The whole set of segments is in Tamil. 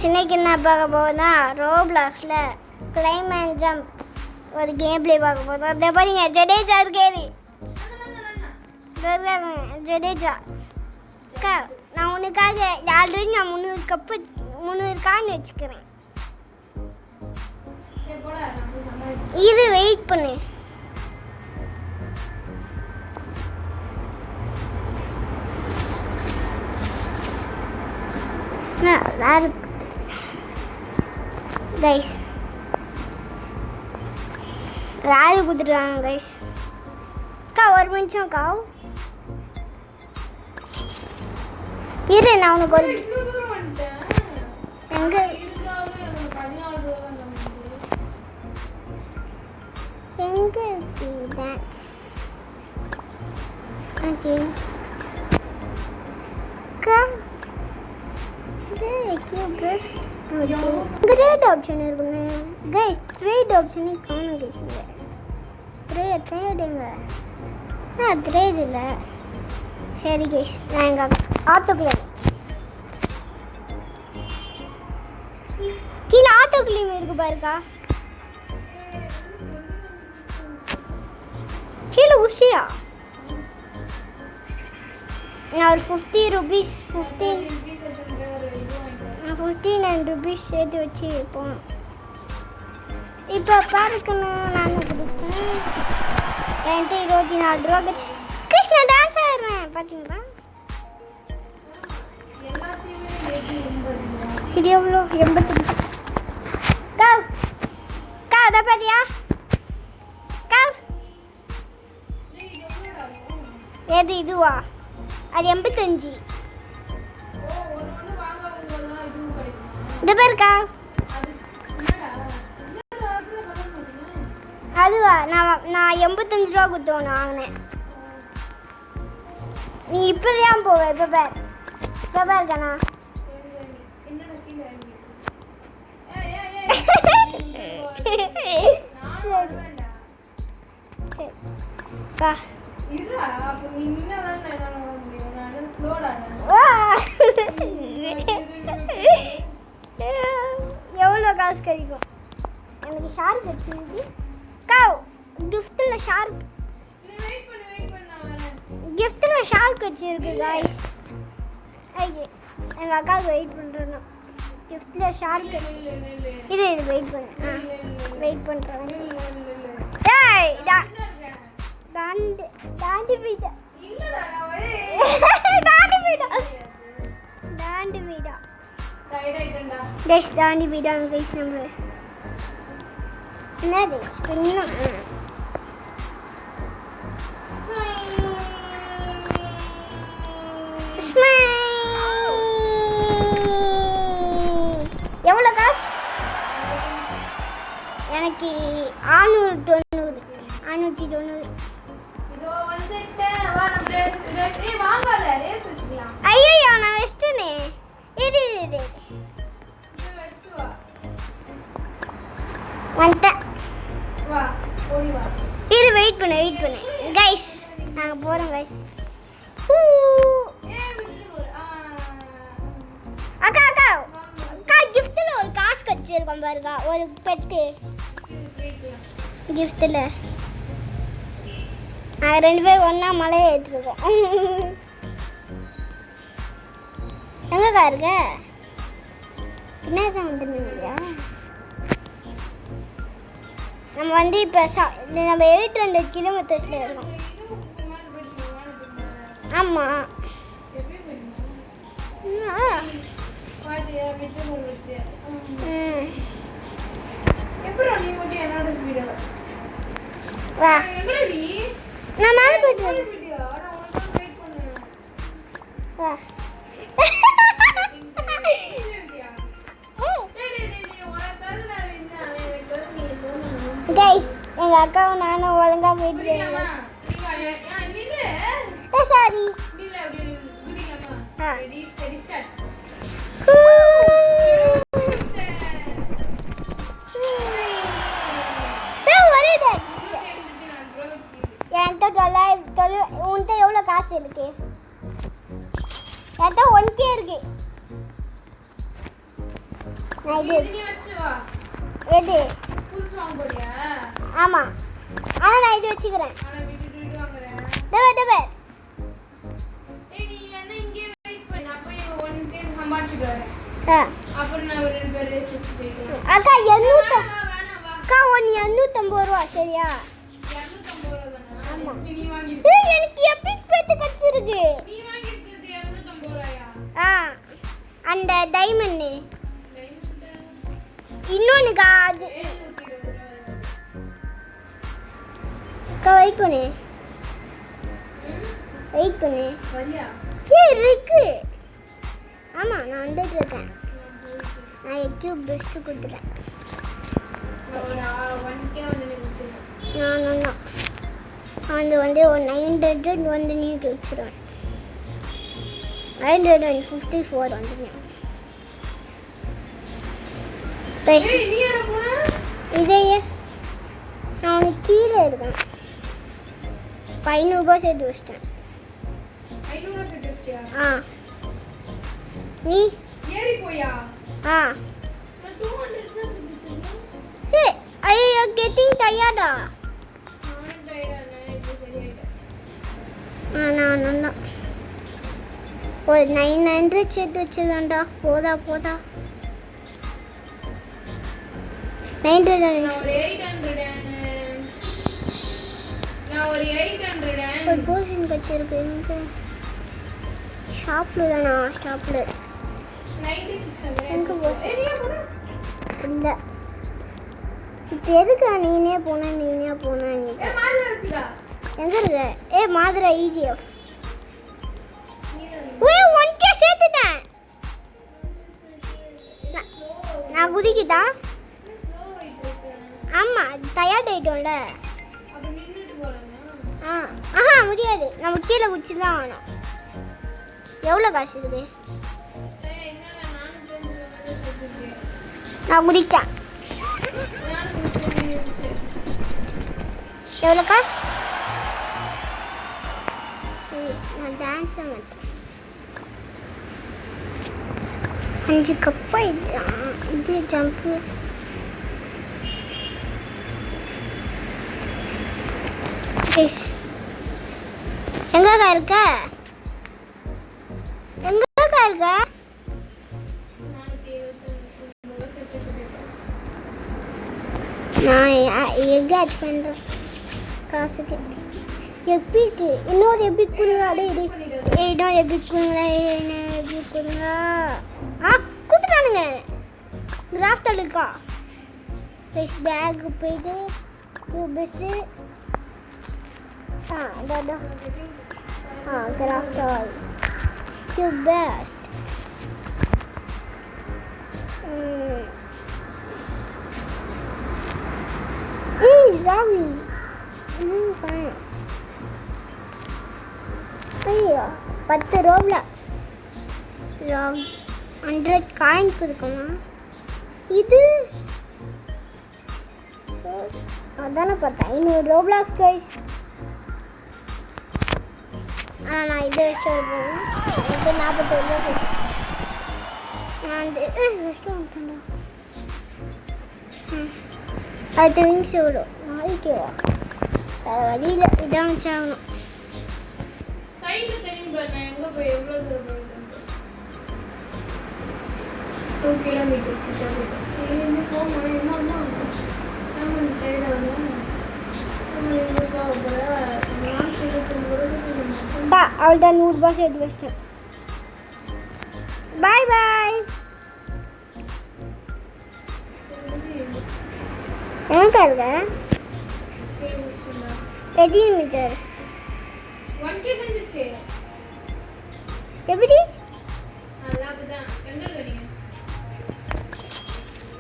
இன்னைக்கு என்ன பார்க்க போகுதுன்னா ரோப்ளாக்ஸில் கிளைம் அண்ட் ஜம்ப் ஒரு கேம் பிளே பார்க்க போதும். அதை பாருங்க, ஜடேஜா இருக்கேரி ஜடேஜா அக்கா, நான் உனக்காக ஆல்ரெடி நான் 300 கான்னு வச்சுக்கிறேன். இது வெயிட் பண்ணு. கைஸ் ராயல் கொடுத்துருவாங்க கைஸ். அக்கா ஒரு நிமிஷம் அக்கா இரு, நான் உனக்கு ஒரு எங்க எங்க கிரேட் ஆப்ஷன் இருக்குங்க கைஸ். ட்ரேட் ஆப்ஷனே காணும் கைஸ். ட்ரேடுங்க ட்ரேட் இல்லை. சரி கைஸ், நான் எங்கள் ஆட்டோக்குள்ள கீழே ஆட்டோக்குள்ளேயும் இருக்கு பாருக்கா. கீழே உஷியா நான் ஒரு 50 rupees 59 rupees சேர்த்து வச்சு போனோம். இப்போ பார்க்கணும். நானும் பிடிச்சிட்டேன். என்கிட்ட 24 ரூபா வச்சு கிருஷ்ணா டான்ஸ் ஆடுறேன் பார்த்தீங்களா. இது எவ்வளோ? 80 கவ் அதை பார்த்தியா கவ்? எது இதுவா? அது 85. இது பேருக்கா அதுவா? நான் 85 ரூபா கொடுத்து ஒன்று வாங்கினேன். நீ இப்போதான் போவ. இப்போ இருக்கண்ணா எவ்வளோ காசு கிடைக்கும்? எனக்கு ஷார்க் வச்சிருக்கு. கிஃப்ட்டில் ஷார்க் வச்சிருக்கு காய்ஸ். ஐயே, எங்கள் அக்காவுக்கு வெயிட் பண்ணுறேன்னா கிஃப்ட்டில் ஷார்க் இது வெயிட் பண்ணு. வெயிட் பண்ணுறேன். தாண்டி போயிட்டா கைஸ். தாண்டி போயிட்டாங்க கைஸ். நம்ம என்னது இன்னும் எவ்வளோ காசு? எனக்கு 690. ஐயோ, நான் வெஸ்ட்டுனே. இது வந்துட்டேன். இது வெயிட் பண்ணு கைஸ். நாங்கள் போகிறோம் கைஸ். அக்கா கிஃப்ட்டில் ஒரு காசு கச்சிருக்கோம் பாருக்கா. ஒரு பெட்டு கிஃப்ட்டில். நாங்கள் 2 பேரும் ஒன்றா மலையை ஏற்றிருக்கோம். எங்கக்கா இருக்க? என்னதான் வந்துருந்தீங்களா? நம்ம வந்து இப்போ நம்ம 800 கிலோமீட்டர்ஸில் இருக்கோம். ஆமாம். வா, நான் மேலே போயிட்டு வா. கைஸ், எங்கள் அக்காவும் நானும் ஒழுங்காக போயிட்டு சாரி. உன்கிட்ட எவ்வளோ காசு இருக்கு? என்கிட்ட 1K இருக்கு. நான் இது நீ வச்சு வா. எது புல்ஸ் வாங்க போறியா? ஆமாம் ஆனால் நான் இது வச்சுக்கிறேன். ஆனா விட்டு வாங்குறேன். டபே ஏய் நீ வந்து இங்கே வெயிட் பண்ணு. நான் போய் ஒன் டைம் சம்பாதிச்சிட்டு வரேன். ஆ அப்புறம் நான் ஒரு 2 பேர் ரேஸ் வச்சு போய்க்கலாம். அக்கா வேணாம் வா. அக்கா ஒன்று 250 ரூபா சரியா? 250 ரூபா தானா? ஆமா. நீ வாங்கி எனக்கு எப்பிக் பேத்து கச்சிருக்கு. நீ வாங்கி இருக்கிறது 250 ரூபாயா? ஆ அந்த டைமண்ட் இன்னொன்னுக்கா அது 720 ரூபா. அக்கா வெயிட் பண்ணு வரியா? இருக்கு. ஆமாம் நான் வந்துட்டு இருக்கேன். நான் எக்யூப் பெஸ்ட்டு கொடுத்துறேன். நான் 1K வந்து நீ வச்சிருக்கேன். நான் வந்து ஒரு 900 வந்து நீட்டு வச்சுருவேன். 954 வந்து ஏய் நீ எங்க போற? இதையே நான் கீழே இருக்கேன். 500 ரூபாய் சேர்த்து வச்சிட்டேன். 500 ரூபாய் சேர்த்து வச்சியா? ஆ நீ ஏறி போயா? ஆ நான் 200 தான் சேர்த்து. ஹே ஐயோ கெட்டிங் டயர்டா. நான் டயர்டானே இப்போ சரியாயிட்டேன். நான் ஒரு 900 சேர்த்து வச்சிருந்தேன்டா. போதா 900 நான் ஒரு 800 ஒரு போர்ஷன் வச்சிருக்கு. ஷாப்பில் தானா? ஷாப்பில் 9600 எங்கே போ ஏரியா போற? இல்லை இப்போ எதுக்கு நீனே போன நீ ஏ மாதிரி வச்சுடா. எங்கே இருக்க? மாதுரை EGF. நீ 1K சேர்த்துட்டேன். நான் குதிக்குதா? ஸ்லோ ஆயிட்டு இருக்க. ஆமாம் டயர்ட் ஆகிட்டோம்ல. அப்ப நின்னுட்டு போலாமா? ஆஹா முடியாது. நம்ம கீழே குச்சி தான் ஆகணும். எவ்வளோ காசு இருக்குது? ஏய் என்னடா நான் 400 ரூபாய் சேர்த்துட்டேன். நான் குதிச்சேன். நான் குதிச்சேன். எவ்வளோ காசு? நான் டான்ஸ் மாட்டேன். 5 கப்பா இது ஜம்ப்பு. எங்கக்கா இருக்க? நான் எக் ஆட் பண்ணுறேன் காசுக்கு. எப்பிக்கு இன்னொரு எப்பிக் கொடுங்க. இன்னொரு எப்பிக் கொடுங்க. கொடுத்துட்டானுங்க. கிராஃப்ட் இருக்கா? ஃப்ரெஷ் பேக் போயிட்டு best. Craft all cube best. ஜாவி ஐயோ 10 ரோப்ளாக்ஸ் 100 காயின்ஸ் இருக்குமா? இது அதானே பார்த்தேன். 500 ரோப்ளாக்ஸ் கைஸ். நான் இதை சொல்கிறேன். இது 41 ரூபா. நான் ரெஸ்டாரண்ட் அது விங்ஸ் எவ்வளோ? நாளைக்கு வா. வேறு வழியில் இதான் வச்சாகணும். சைடுல தெரியும் பாரு நான் எங்க போய் எவ்வளவு தூரம் போயிருக்கேன். 2 கிலோமீட்டர் கிட்ட போய் இங்க போமா என்னமா நம்ம சைடுல வந்து நம்ம எங்க போற நான் பா அவள்கிட்ட 100 ரூபாய் சேர்த்து வச்சிட்டேன். பாய் பாய். எங்கே இருக்க? 18 மீட்டர். 1K செஞ்சிச்சு. எப்படி? நல்லா அப்பதான் எங்க இருக்கீங்க?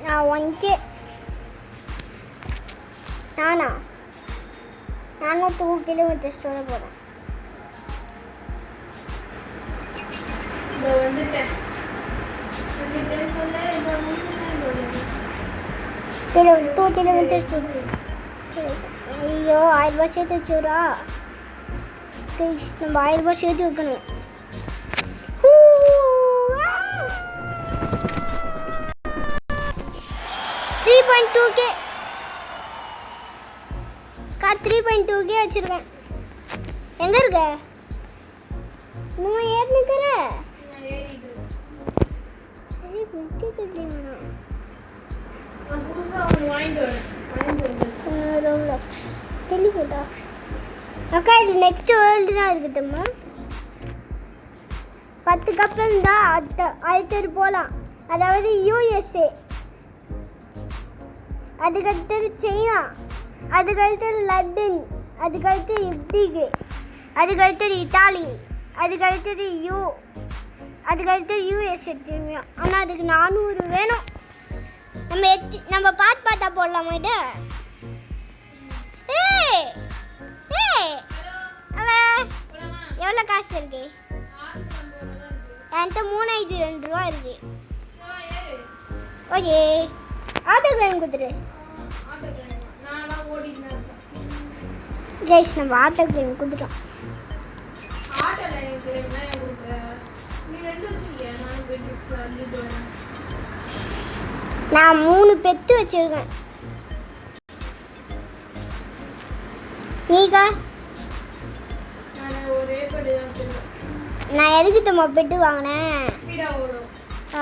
நான் 1K. நானும் 2 கிலோமீட்டர் ஸ்டோர போகிறேன். இதோ வந்துட்டேன். வந்துட்டேன் சொல்ல இதோ வந்துட்டேன். 2 கிலோமீட்டர் ஸ்டோர். ஐயோ 1000 ரூபாய் சேர்த்து வச்சுரா. நம்ம 1000 ரூபாய் சேர்த்து வைக்கணும். 3.2K கார் 3.2K வச்சிருக்கேன். எங்க இருக்க? நீ ஏறி நிக்கிற? நான் ஏறிட்டு சரி முட்டி கட்டி வேணும். நான் புதுசா ஒன்று வாங்கிட்டு வரேன். ரோப்ளாக்ஸ் தெளிவுதா அக்கா. இது நெக்ஸ்ட் வேர்ல்டு தான் இருக்குதும்மா. 10 கப்பல் தான் அடுத்தது போகலாம். அதாவது USA, அதுக்கடுத்தது சைனா, அதுக்கடுத்தது லண்டன், அதுக்கடுத்தது இப்டிகு, அதுக்கடுத்தது இட்டாலி, அதுக்கடுத்தது அதுக்கடுத்தது US எடுத்துருவோம். ஆனால் அதுக்கு 400 வேணும். நம்ம பார்த்தா போடலாமா இது? ஏய் ஏய் எவ்வளோ காசு இருக்கு? என்கிட்ட 3,502 ரூபா இருக்கு. ஓகே ஆட்டோ கிளைம் கொடுத்துரு கைஸ். நம்ம ஆட்டோ கிளைம் கொடுத்துட்டோம். நான் 3 பெத்து வச்சிருக்கேன். நீக்கா? நான் எதுக்கு தம்மா பெட்டு வாங்கினேன்?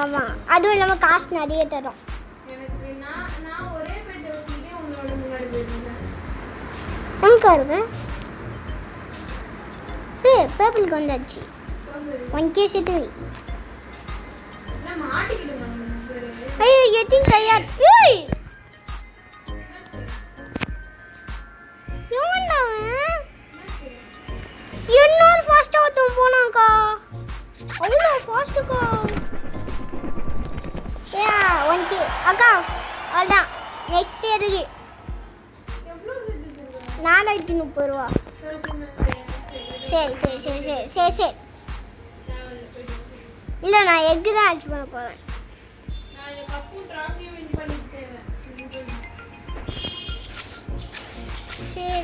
ஆமாம், அதுவும் இல்லாமல் காசு நிறைய தரும். எங்கே இருக்கு? பேப்பிளுக்கு வந்தாச்சு. 1K சேர்த்து வை. ஐயோ எத்தின் தயார். ஏய் இன்னொரு ஃபாஸ்ட்டாக ஒருத்தன் போனாக்கா. அவ்வளோ ஃபாஸ்ட்டுக்கா. 1K அக்கா. அவ்வளோதான். நெக்ஸ்ட் இருக்கு 430 ரூபா. சரி சரி சரி சரி சரி சரி. இல்லை நான் எக்கு தான் ஆச்சு பண்ண போவேன். சரி.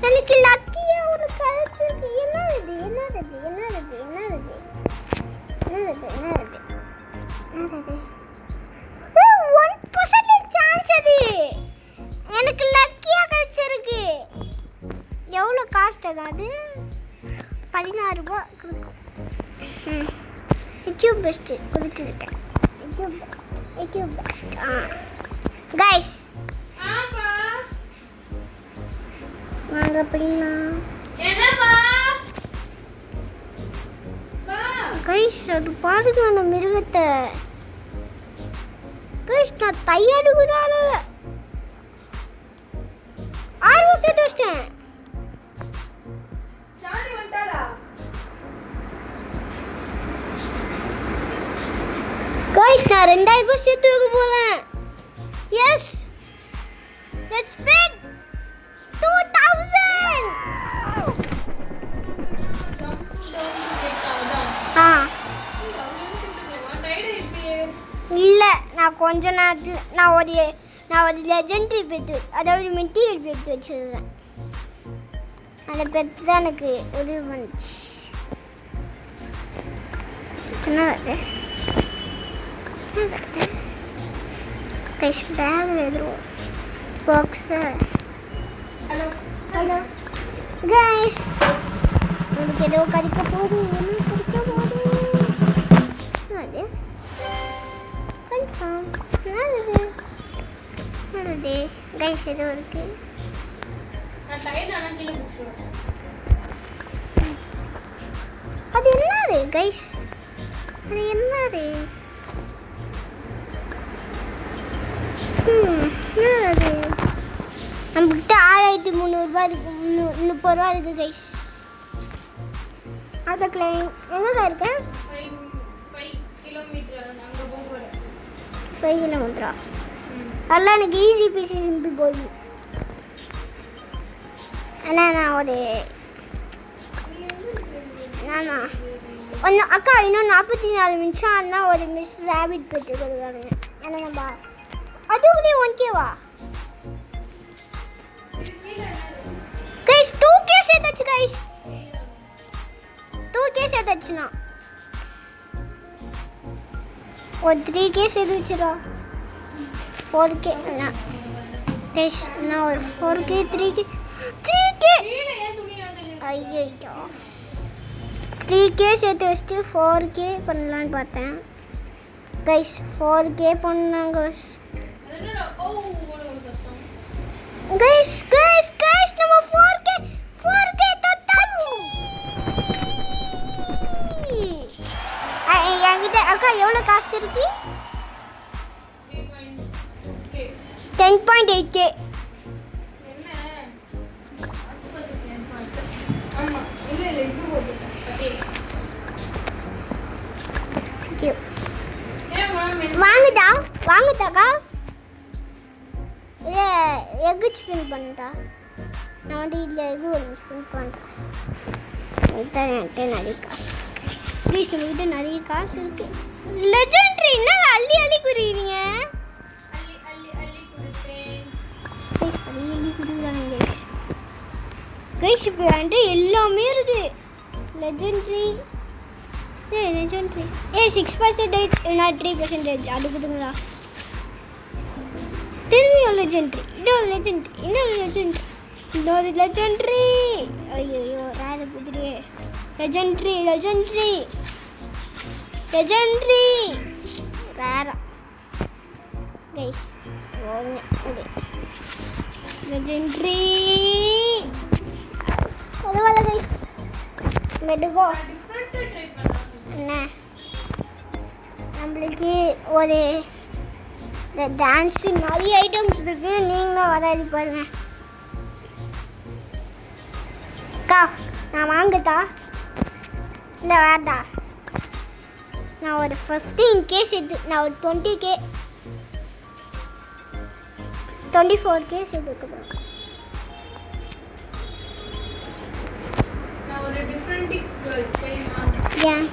எனக்கு லக்கியா ஒரு கிடைச்சிருக்கு. என்னது என்னது என்னது என்னது என்னது என்னது என்னது 1% சான்ஸ் அது எனக்கு லக்கியா கிடைச்சிருக்கு. எவ்வளோ காஸ்ட் அது? 16 ரூபா கொடுக்கும். யூடியூப் பெஸ்ட்டு கொடுத்துருக்கேன். YouTube best. கைஸ் வாங்க அப்படின்னா கைஸ் அது பாருங்க அந்த மிருகத்தை. கைஸ் நான் தையடுக்குதால 6 வருஷம் தோச்சிட்டேன். கைஸ் நான் 2000 ரூபாய் சேர்த்து வைக்க போறேன். Yes let's pick 2000. இல்லை நான் கொஞ்ச நேரத்தில் நான் ஒரு லெஜெண்டரி பெட்டு, அதாவது மெட்டீரியல் பெட்டு வச்சுருக்கேன். அந்த பெட்டு தான் எனக்கு உதவி பண்ணுச்சு. பேக் எழுதுவோம் பாக்ஸை. ஹலோ ஹலோ கைஸ், உங்களுக்கு ஏதோ கிடைக்க போகுது. என்ன கிடைக்க போகுது? அது கன்ஃபார்ம் நல்லது நல்லது கைஸ். ஏதோ இருக்கு. அது என்னது கைஸ்? அது என்னது? என்னது? நம்மக்கிட்ட 6300 ரூபா இருக்கு. 30 ரூபா இருக்கு கைஸ். அதை கிளைம் எங்கே இருக்கு? 5 கிலோமீட்டரா? அதெல்லாம் எனக்கு ஈஸி பீஸி சிம்பிள் போகுது. ஆனால் நான் ஒன்று அக்கா இன்னும் 44 நிமிஷம் ஆனால் ஒரு மிஸ் ரேபிட் போட்டு கொடுக்குறாங்க. ஆனால் நம்ம அதுக்குள்ளே 1Kவா கைஸ்? 2K சேர்த்தாச்சு கைஸ். பிரச்சனை. ஒரு 3K சேர்த்து வச்சிடா. 4K நான் ஒரு 4K 3K ஐயோ 3K சேர்த்து வச்சுட்டு 4K பண்ணலான்னு பார்த்தேன் கைஸ். 4K பண்ணாங்க கைஸ். நம்ம 4K தொட்டாச்சு. என்கிட்ட அக்கா எவ்வளோ காசு இருக்கு? 10.8K. வாங்குதாக்கா இல்லை எக்கு ஸ்பின் பண்ணிட்டா? நான் வந்து இதில் எக்கு ஒன்று ஸ்பின் பண்ணுறேன். என்கிட்ட நிறைய காசு ப்ளீஸ், நம்மகிட்ட நிறைய காசு இருக்கு. லெஜெண்டரி என்ன அள்ளி அள்ளி குடிக்கிறீங்க? அள்ளி குடிக்கிறாங்க கைஸ். கைஸ் இப்போ என்கிட்ட எல்லாமே இருக்கு. லெஜெண்டரி 6% இல்லைனா 3% அது கொடுங்களா? திரும்பியும் லெஜெண்டரி, இன்னொரு லெஜெண்டரி. ஐயோ ரேர் புதிரியே. லெஜெண்டரி ரேரா கைஸ். லெஜெண்டரி அதுவால கைஸ். மெடுகோ என்ன நம்மளுக்கு ஒரு இந்த டான்ஸுக்கு நிறைய ஐட்டம்ஸ் இருக்குது. நீங்களும் வராது பாருங்க அக்கா. நான் வாங்கட்டா இல்லை வேண்டா? நான் ஒரு 15K சேர்த்து, நான் ஒரு 20K 24K சேர்த்துருக்கேன். ஏன்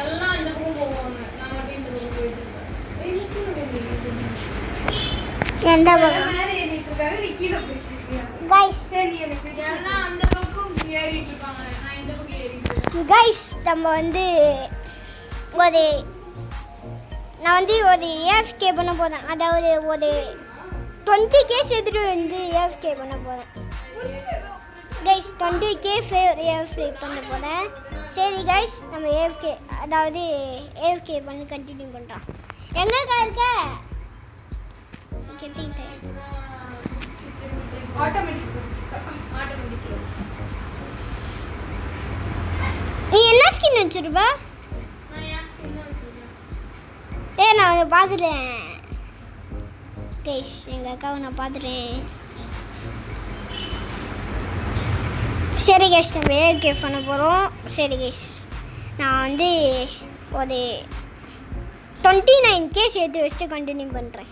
எல்லாம் இந்த பக்கம் போவாங்க, நான் மட்டும் இந்த பக்கம் போயிட்டு இருக்கேன். எந்த பக்கம் கைஸ்? சரி எனக்கு எல்லாம் அந்த பக்கம் ஏறிட்டு இருக்காங்க, நான் இந்த பக்கம் ஏறிட்டு. கைஸ் நம்ம வந்து நான் வந்து ஒரு AFK பண்ண போகிறேன். அதாவது ஒரு 20K சேர்த்துட்டு வந்து AFK பண்ண போகிறேன் கைஸ். 20K AFK பண்ண போகிறேன். சரி கைஸ், நம்ம AFK பண்ணி கண்டினியூ பண்ணுறோம். எங்கேக்கா இருக்க? நீ என்ன ஸ்கின் வச்சிருப்ப? நான் அதை பார்த்துட்டேன் கைஸ். எங்கள் அக்காவை நான் பார்த்துட்டேன். சரி கைஸ், நம்ம AFK பண்ண போகிறோம். சரி கைஸ், நான் வந்து ஒரு 29K சேர்த்து வச்சுட்டு கண்டினியூ பண்ணுறேன்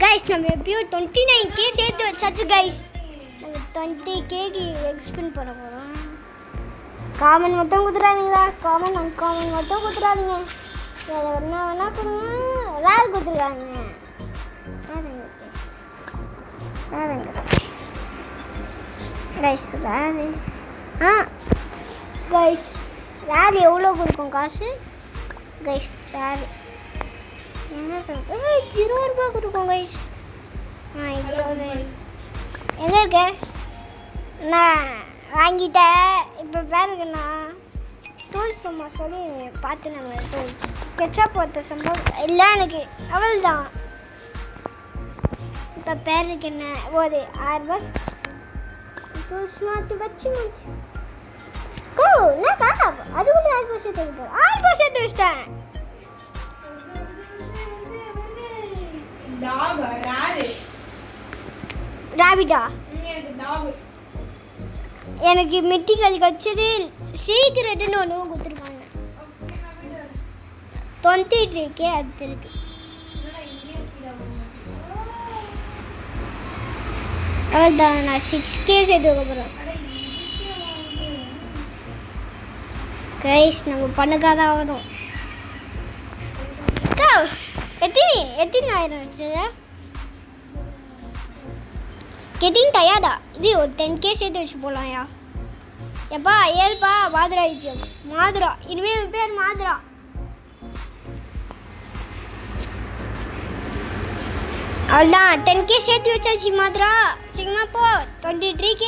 கைஸ். நம்ம எப்படியும் 29K சேர்த்து வச்சாச்சு கைஸ். நம்ம 20Kக்கு எக்ஸ்பெண்ட் பண்ண போகிறோம். காமன் மட்டும் கொடுத்துறாதீங்களா? காமன் அன்காமன் மட்டும் கொடுத்துறாதீங்க. வேறு என்ன வேணால் கொடுங்க. ரேர் கொடுத்துருக்காங்க. கைஸ் ரேரு கைஸ் ரேர் எவ்வளோ கொடுக்கும் காசு கைஸ்? ரேரு என்ன 20 ரூபா கொடுக்கும் கைஸ். எங்கே இருக்க? நான் வாங்கிட்டேன். இப்போ பாருங்கண்ணா டூல்ஸ் சும்மா சொல்லி பார்த்து நம்ம டூல்ஸ் ஸ்கெட்சாக போட்ட சம்பவம் இல்லை எனக்கு அவள் தான். இப்போ பேருக்கு என்ன ஒரு 1000 ரூபா டூல்ஸ் மாற்றி வச்சு நான் காசா அதுக்குள்ளே 1000 சேர்த்து வைப்பேன். 1000 சேர்த்து வச்சிட்டேன். ராபிட்டா எனக்கு மெட்டிக்கல் கச்சது சீக்கிரட்டுன்னு ஒன்று கொடுத்துருக்காங்க. 23K அது இருக்கு. அவ்வளோதான், நான் 6K சேர்த்து வைக்க போகிறேன் கைஸ். நம்ம பண்ணுக்காக தான் ஆகணும். எத்தனை ஆயிரம் வச்சது? கெட்டிங் டயர்டா? இது ஒரு 10K சேர்த்து வச்சு போகலாம்யா. எப்பா ஏல்பா மாதுரா ஆயிடுச்சு. மாதுரா இனிமேல் என் பேர் மாதுரா. அவ்வளோதான் 10K சேர்த்து வச்சாச்சு மாதுரா. சீக்கிரமா போ 23K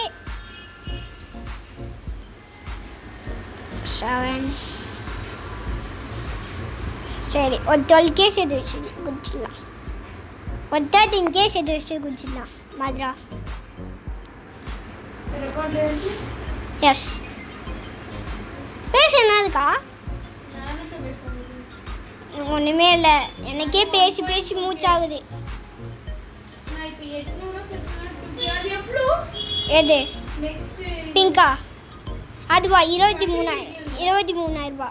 7. சரி ஒரு 12K சேர்த்து வச்சு குடிச்சிடலாம். ஒரு 13K சேர்த்து வச்சு குடிச்சிடலாம் மாதுரா. எஸ் பேச என்னதுக்கா? ஒன்றுமே இல்லை, எனக்கே பேசி பேசி மூச்சாகுது. எது பிங்கா? அதுவா 23,000 ரூபா.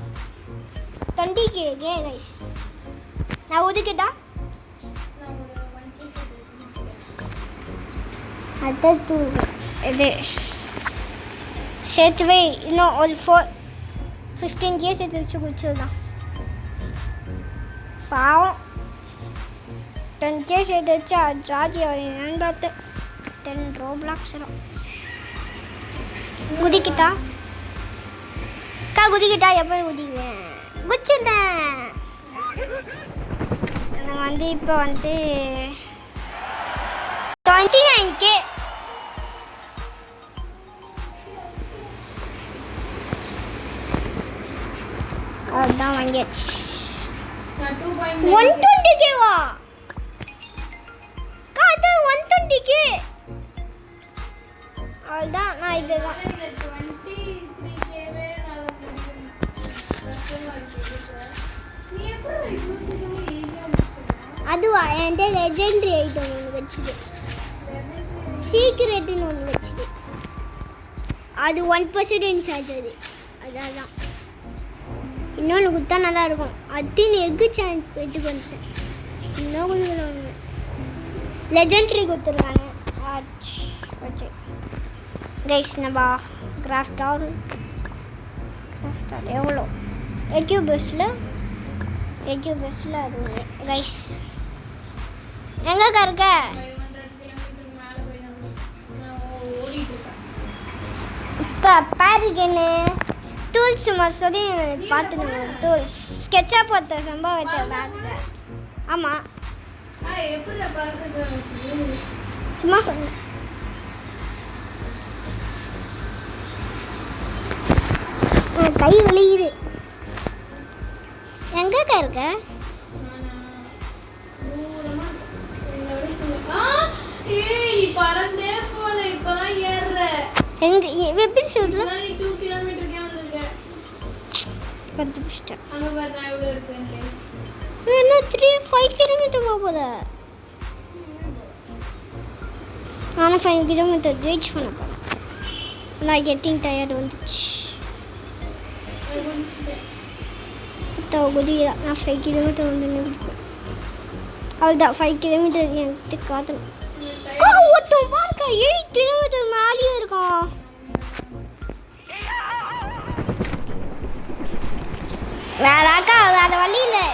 20K guys. நான் ஒதுக்கிட்டா அடுத்து இது சேர்த்து வை. இன்னும் ஒரு 15K சேர்த்து வச்சு குடிச்சிடலாம். பாவம் 10K சேர்த்து வச்சா ஜாதி என்னன்னு பார்த்து 10 Roblox வரும். குதிக்கிட்டா குதிக்கிட்டா எப்போ குதிக்குவேன்? குச்சிட்டேன். நான் இப்போ 29K. அதுதான் வாங்கியாச்சு. 120K-வா? அது 120K. அதுதான் நான் இதுதான். அதுவா என்கிட்ட லெஜெண்டரி ஐட்டம் ஒன்று வச்சுது, சீக்ரெட்டுன்னு ஒன்று வச்சுது. அது 1% சார்ஜ். அதான் இன்னொன்று குத்தா நல்லா இருக்கும். அத்தின் எக்கு சான்ஸ் போயிட்டு வந்துட்டேன். இன்னும் கொஞ்சம் ஒன்று லெஜெண்டரி கொடுத்துருக்காங்க. ஓகே கைஸ், நம்ம கிராஃப்ட் ஆல் எவ்வளோ எக்யூ பெஸ்ட்டில் அது ஒன்று கைஸ். எங்கக்கா இருக்க? இப்போ பாருங்கன்னு டூல்ஸ் மசோதி பார்த்துக்கோங்க. டூல்ஸ் ஸ்கெட்சாக பார்த்த சம்பவத்தை பார்த்துட்டேன். ஆமாம் சும்மா சொன்னேன். கை வலியுது. எங்கக்கா இருக்க? எங்க எப்படி சொல்ற? 2 கிலோமீட்டருக்கே வந்திருக்கேன். கண்டுபிடிச்சிட்டேன். அங்க பாரு நான் எவ்வளவு இருக்கேன். இன்னும் 5 கிலோமீட்டர் போகுதா? நானும் 5 கிலோமீட்டர் ரீச் பண்ண போகிறேன். நான் கெட்டிங் டயர்டு வந்துச்சு. குதியா நான் 5 கிலோமீட்டர் வந்து நிற்பேன். அவ்வளோதான் 5 கிலோமீட்டர் எனக்கு காத்தணும். ஒருத்தன் பாருக்கா 8 கிலோமீட்டர் மேலேயே இருக்கான். வேறாக்கா வேறு வழி இல்லை.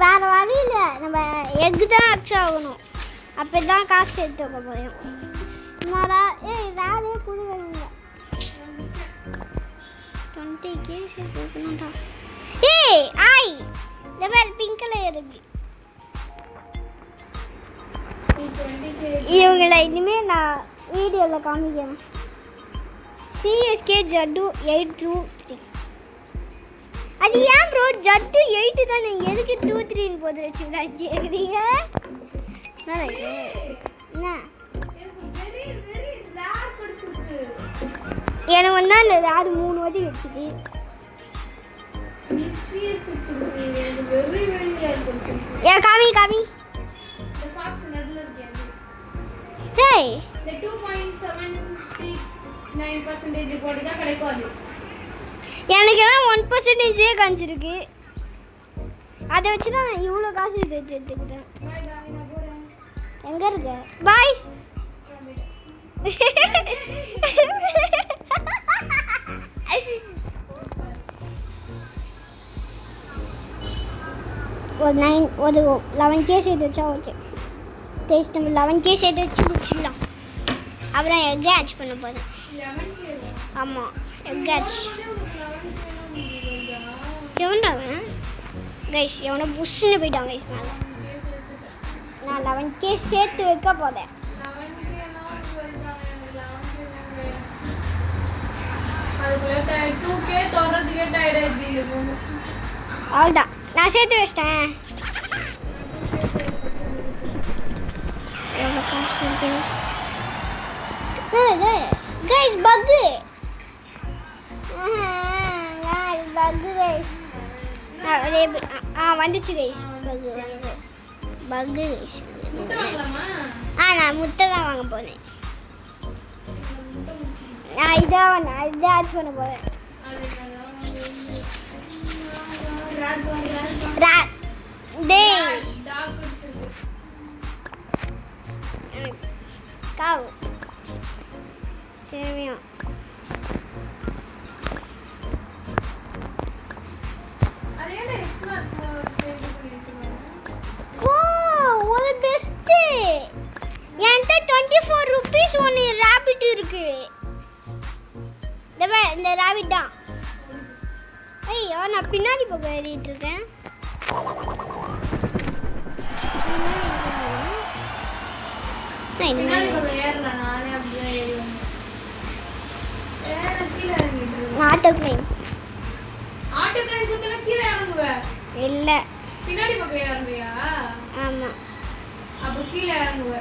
வேறு வழி இல்லை, நம்ம எக்கு தான் அக்ஸ் ஆகணும். அப்போ தான் காசு சேர்த்து வைக்க போகிறோம். என்னடா வேலையே கொடுங்க. 20K சேர்த்து வைக்கணும்டா. ஆய் இந்த மாதிரி பிங்க் கலர் இருக்கு. இவங்களை இனிமேல் நான் வீடியோவில் காமிக்கிறேன். CSK ஜட்டு 823. அது ஏன் ப்ரோ ஜட்டு 8 தானே, எதுக்கு 23 போது வச்சுதான் கேட்குறீங்க? என்ன எனக்கு ஒன்றா இல்லை, அது 3 வாட்டி வச்சுது. ஏன் காமி காமி சரி 2.79% போட்டு தான் கிடைக்கும். அது எனக்கு தான் 1%ஏ காமிச்சிருக்கு. அதை வச்சு தான் நான் இவ்வளோ காசு எடுத்துக்கிட்டேன். எங்கே இருக்க? பாய். ஒரு 11K சேர்த்து வச்சா ஓகே. கைஸ் நம்ம 11K சேர்த்து வச்சு முடிச்சிடலாம். அப்புறம் எக் ஆச் பண்ண போதும். 11K. ஆமாம், எக் ஆச். எவன்டாங்க கைஸ், எவனோ புஷ்ஷுன்னு போயிட்டாங்க கைஸ் மேலே. நான் 11K சேர்த்து வைக்க போதேன். அவ்வளோதான், நான் சேர்த்து வச்சிட்டேன். எவ்வளோ காசு இருக்கு கைஸ்? பக்கு பக்கு கைஸ். வந்துச்சு கைஸ், பக்கு வந்து பக்கு கைஸ். நான் முட்டை தான் வாங்க போனேன். நான் இதான் ஆச்சு பண்ண போகிறேன். காவு சேமியம் ஒரு பெஸ்ட்டு. என்கிட்ட 24 rupees ஒன்று ரேபிட் இருக்கு. இந்த ரேபிட் தான். ஐயோ, நான் பின்னாடி பக்கம் ஏறிட்டு இருக்கேன். இல்ல பின்னாடி பக்கம் ஏறுறியா? ஆமா. அப்ப கீழ இறங்குவ.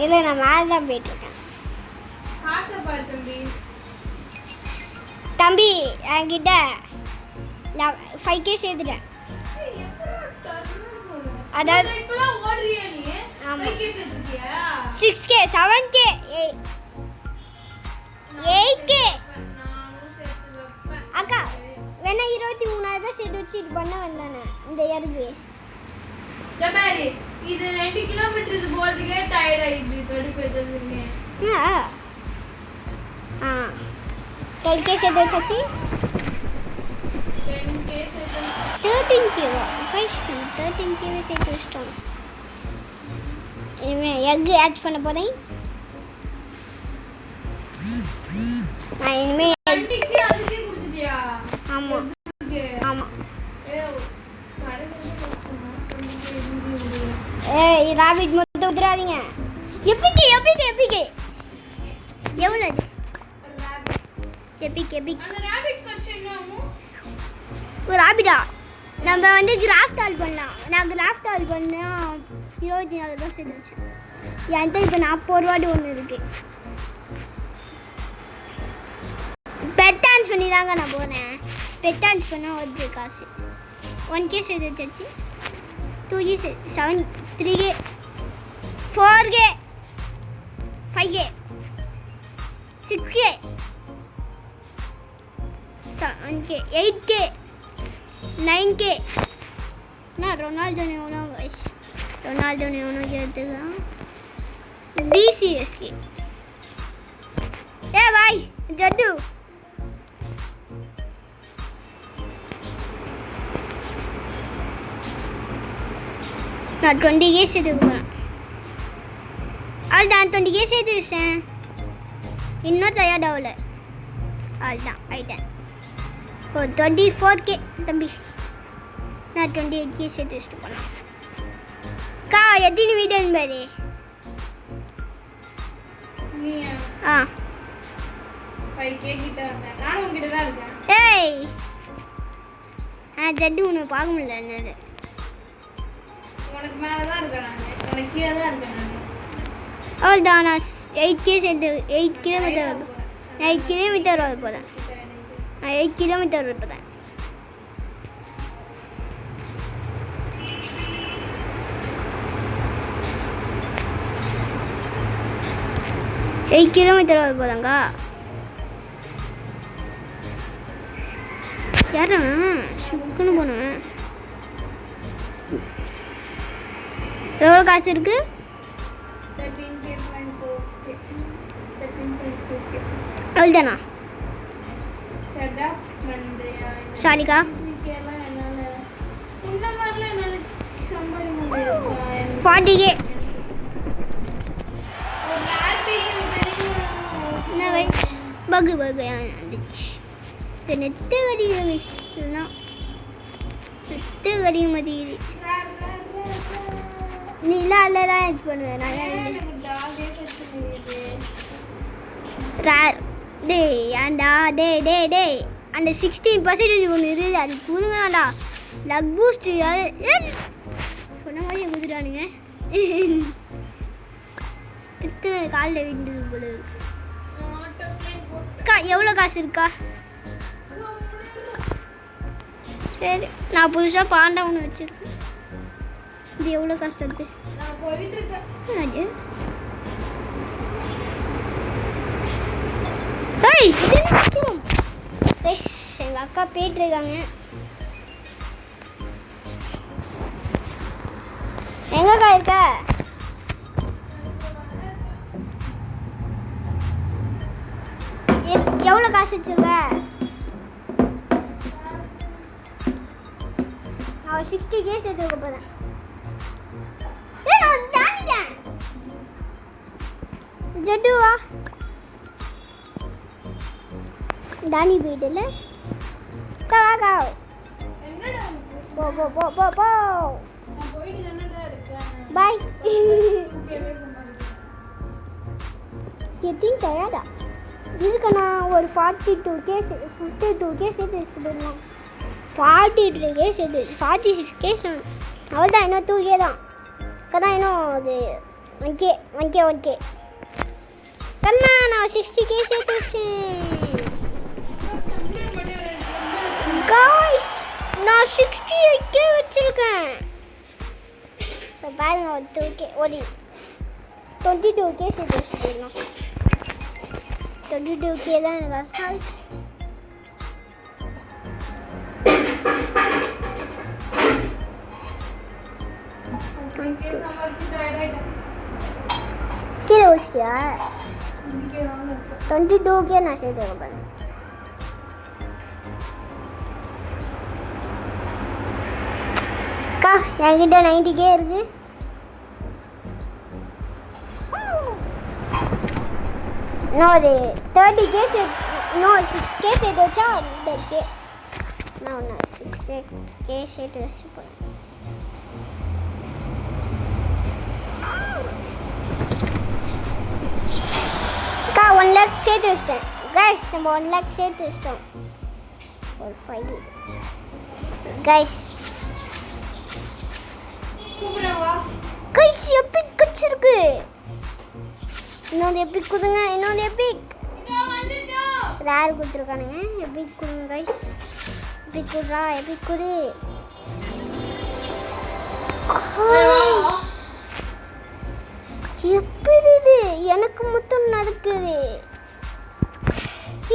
இல்ல, நான் மேல தான் போயிட்டு இருக்கேன். காசை பாரு தம்பி. தம்பி என்கிட்ட நான் 5K சேர்த்துட்டேன். அதாவது இப்பதான் ஓடுறியா நீ? ஆமா. 5K சேர்த்துட்டியா? 6K 7K 8K. நானும் சேர்த்து வைப்பேன். அக்கா வேணா 23,000 சேர்த்து வச்சு இது பண்ண வந்தானே இந்த இறகு. ஜபாரி, இது 2 கிலோமீட்டர் போறதுக்கே டயர்ட் ஆயிடுது. கடுப்பு எதுவுமே. 12K சேர்த்து வச்சாச்சு. 10K சேர்த்து 13K கைஸ், 13K சேர்த்து வச்சிட்டோம். இனிமேல் எக் ஆட் பண்ண போதேன். நான் இனிமேல் 20K அதுக்கே கொடுத்துட்டியா? ஆமாம் ஆமாம். ஏய் ராபிட் மொத்தம் உதிராதீங்க. எப்பிக்கு எவ்வளோ அது? எப்பிக் அந்த ராபிட் கட்சி என்னமோ ஒரு ராபிடா. நம்ம வந்து கிராஃப்ட் ஆல் பண்ணலாம். நான் கிராஃப்ட் ஆல் பண்ணால் 24 ரூபா சேர்த்து வச்சேன். என்கிட்ட இப்போ 40 ரூபாடி ஒன்று இருக்குது. பெட் டான்ஸ் பண்ணி தாங்க நான் போனேன். பெட் டான்ஸ் பண்ணால் வருது காசு. 1K சேர்த்து வச்சாச்சு. 2G 7 3K 4K 5K 6K 7K 8K 9K. நான் ரொனால்டோ நேவனோ கைஸ், ரொனால்டோ நேவனோ எடுத்துக்கலாம். BCSK ஏ பாய் ஜட்டு. நான் 20K சேர்த்து போகிறேன். அதுதான் 20K சேர்த்து வச்சேன். இன்னும் தயாராகல. அதுதான் ஆயிட்டேன். ஓ 24K தம்பி. நான் 28K சேர்த்து வச்சுட்டு போனேன். கா எத்தனை வீடியோ பாரு. நீயா? 5K கிட்ட வந்தேன். நானும் உங்ககிட்ட தான் இருக்கேன். ஏய் ஜட்டு உனக்கு பார்க்க முடியல என்னது. உனக்கு மேலே தான் இருக்கேன் நான். உனக்கு கீழே தான் இருக்கேன் நான். அவ்வளோதான். நான் 8K சேர்த்து 8 கிலோமீட்டர் வருது. நான் 8 கிலோமீட்டர் வர போகிறேன். நான் 8 கிலோமீட்டர் வர போகிறேன். கிலோமீட்டர் வர போதாங்க. யாரா சுக்குன்னு போனேன். எவ்வளோ காசு இருக்கு? 13K. அவ்வளோதானா? சாரிக்கா. 40K வகை வகையாக வந்துச்சு. இந்த நெட்டு வடிவா நெட்டு வடிவமதி நீ இல்லைலாம் யூஸ் பண்ணுவேன் நான் டேய் ஏன்டா டேய் அந்த 16% ஒன்று இருக்குது அது கொடுங்கடா. லக் பூஸ்ட் சொன்ன மாதிரி குதிரானுங்க. காலில் விழுந்தது போல இருக்கு. எவ்வளோ காசு இருக்கா? சரி நான் புதுசாக பாண்டா ஒன்று வச்சுருக்கேன். இது எவ்வளோ கஷ்டத்து அது எங்கள் அக்கா போயிட்டுருக்காங்க. எங்கக்கா இருக்க? எவ்வளோ காசு வச்சுருக்க? நான் 60K சேர்த்து வைக்க போகிறேன். நான் தாண்டிட்டேன். ஜட்டுவா தானி போயிட்டல. கா போ பாய். கெட்டிங் டயர்டா இதுக்கு நான் ஒரு 52K 52K சேர்த்து வச்சுருந்தேன். 43K சேர்த்து 46K அவள் தான். இன்னும் 2K தான் கண்ணா. இன்னும் அது 1K கண்ணா. நான் 60K சேர்த்து வச்சேன். நான் 68K வச்சுருக்கேன். இப்போ பாருங்க ஒரு 2K ஒரு 22K சேர்த்து வச்சுருக்கேன். 22K தான் எனக்கு அசால்ட். கீழே வச்சிட்டியா? 22K நான் சேர்த்து வைப்பேன். அக்கா என்கிட்ட 90K இருக்கு. இன்னும் ஒரு 30K இன்னும் 6K சேர்த்து வச்சா 100K. நான் ஒன்று 6K சேர்த்து வச்சுப்பேன். அக்கா 1 lakh சேர்த்து வச்சிட்டேன். கைஸ் நம்ம 1 lakh சேர்த்து வச்சிட்டோம். ஒரு 5 கைஸ் கைஸ் எப்பிக் கச்சிருக்கு. இன்னொரு எப்பிக் கொடுங்க. இன்னொரு எப்பிக் ரேர் கொடுத்துருக்கானுங்க. எப்பிக் கொடுங்க கைஸ். எப்பிக் கொடுறா. எப்பிக் கொடு. எப்படி இது எனக்கு மொத்தம் நடக்குது?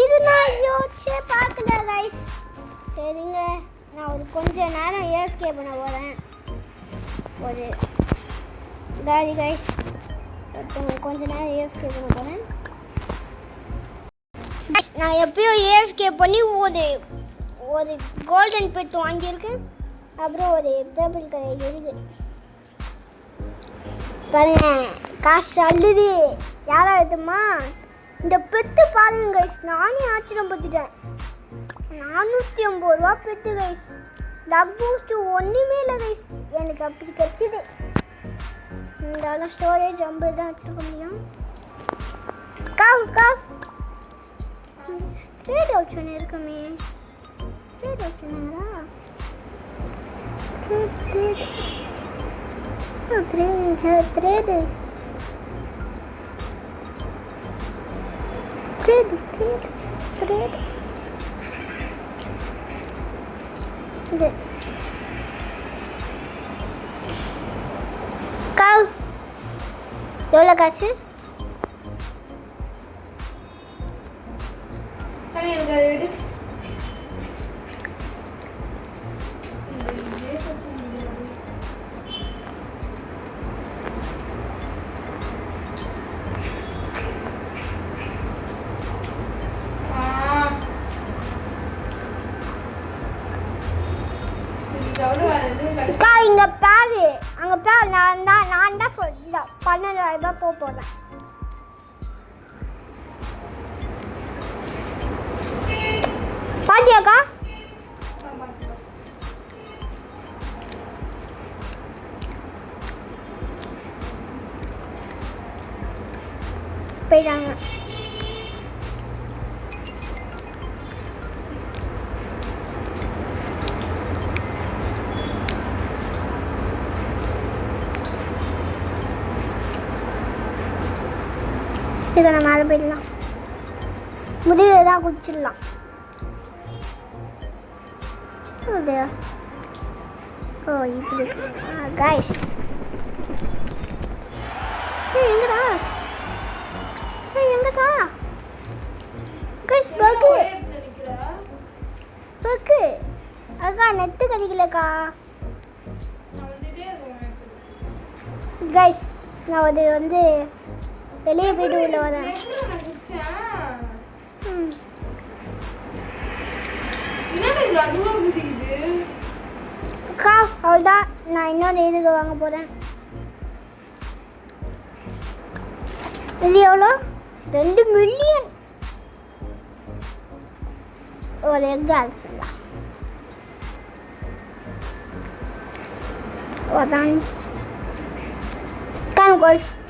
இது நான் யோசிச்சே பார்க்கல கைஸ். சரிங்க நான் ஒரு கொஞ்ச நேரம் AFK பண்ண போகிறேன். ஒரு காரி கைஸ் கொஞ்ச நேரம் AFK பண்ண போகிறேன். நான் எப்பயும் AFK பண்ணி ஒரு கோல்டன் பெட் வாங்கியிருக்கேன். அப்புறம் ஒரு பேபிள் கலர் இருக்குது பாருங்க. காசு அள்ளுது. யாராவதுமா இந்த பெட்டு பாருங்க கைஸ். நானே ஆச்சரியம் பார்த்துட்டேன். 450 ரூபா பெட்டு கைஸ். லக் பூஸ்ட் ஒன்றுமே இல்லை கைஸ். எனக்கு அப்படி கிடச்சிது. இருந்தாலும் ஸ்டோரேஜ் 50 தான் வச்சுருக்க முடியும். காவ் ட்ரேட் ஆப்ஷன் இருக்குமே. ட்ரேட் ஆப்ஷனுங்களா? ட்ரேட் காவ் எவ்வளோ காசு? சரி எனக்கு அது விடு. இங்க பாரு. அங்க பாரு. நான் தான் 12,000 ரூபாய் போக போறேன். பாத்தியாக்கா? போயிட்டாங்க. இதை நம்ம மேலே போயிடலாம். முதுகு தான் குடிச்சிடலாம். ஓ இப்படி கைஸ். எங்கடா எங்கடா கைஸ்? பக்கு அக்கா நெத்து கடிக்கலக்கா கைஸ். நான் அது வந்து வெளியே போயிட்டு உள்ள வரேன். அக்கா அவ்வளோதான், நான் இன்னொரு இதுக்கு வாங்க போகிறேன். இது எவ்வளோ? 2 மில்லியன். ஒரு எக் ஆகுதுங்களா? அதான்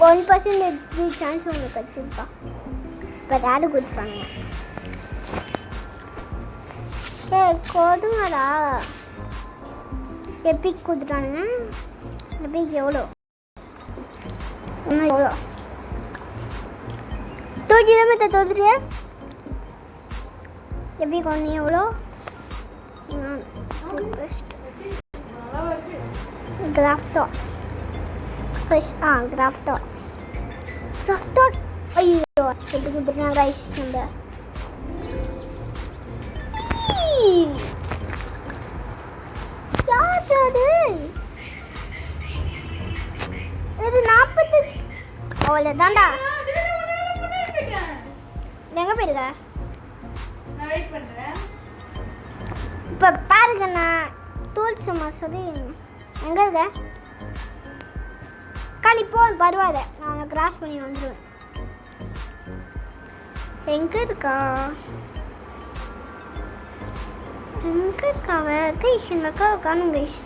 1% சான்ஸ் உங்களுக்கு வச்சுருப்பா. இப்போ யாரு கொடுப்பாங்க? கொடுங்கடா. எப்பிக் கொடுத்துட்டானுங்க. எப்பிக் எவ்வளோ? இன்னும் எவ்வளோ? 2 கிலோமீட்டர் தோத்துறியா? எப்பிக் ஒன்று எவ்வளோ? கிராஃப்டோ கிராஃப்டோ ஐயோ எடுத்து கொடுத்துருக்காங்க ரைஸ். நம்ம இது 40. அவ்வளோதான்டா. எங்கே போயிருக்க? இப்போ பாருங்க, நான் டூல்ஸ் சொல்லி எங்கே இருக்க? இப்போ பரவாயில்ல, நான் கிராஸ் பண்ணி வந்துடுவேன். எங்கே இருக்கா கைஸ்? எங்கள் அக்காவை காணும் கைஸ்.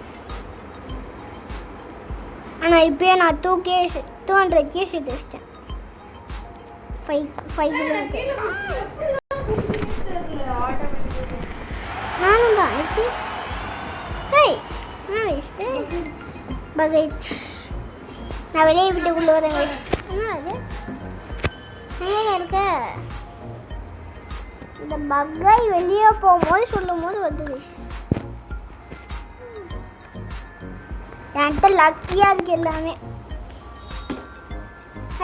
ஆனால் இப்போயே நான் 200K சேர்த்து வச்சிட்டேன். 5 கிலோமீட்டர் நானும் தான். பகேஜ் நான் வெளியே வீட்டுக்குள்ளே வரேன் கைஸ். என்ன அது எங்கே இருக்க? இந்த பக்கை வெளியே போகும்போது சொல்லும் போது வந்து கைஸ். என்கிட்ட லக்கியாக இருக்கு எல்லாமே.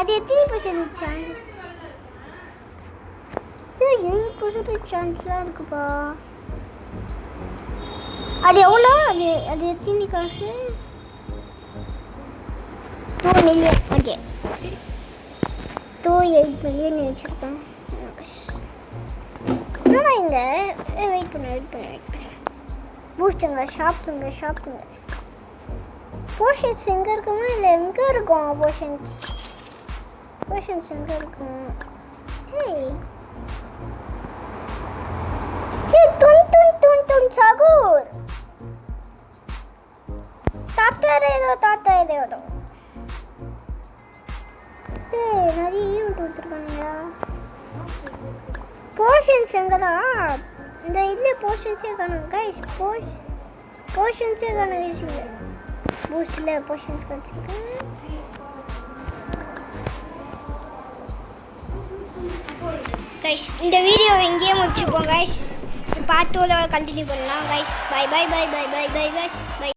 அது எத்தனை % சான்ஸ்? 7% சான்ஸ்லாம் இருக்குப்பா. அது எவ்வளோ? அது எத்தனை காசு? 2 மில்லியன். ஓகே, 8 மில்லியன் வச்சுருக்கேன். ஆனால் இங்கே வெயிட் பண்ண பூஸ்ட்டுங்க, ஷாப்புங்க. போர்ஷன்ஸ் எங்கே இருக்குமா? இல்லை எங்கே இருக்கும் போர்ஷன்ஸ் எங்கே இருக்கும்? துன் சாகூர் தாத்தா ஏதோ நிறைய ஈவெண்ட் கொடுத்துருக்காங்களா? போர்ஷன்ஸ் எங்கே தான்? இந்த இதில் போர்ஷன்ஸே காணும் கைஸ். போர்ஷன்ஸே காணும் கைஸ். இல்லை பூஸ்டில் போர்ஷன்ஸ் கிடச்சிருக்கேன். கைஸ் இந்த வீடியோ எங்கேயே முடிச்சுப்போம் கைஸ். பார்ட் 2ல கண்டினியூ பண்ணலாம் கைஸ். பை.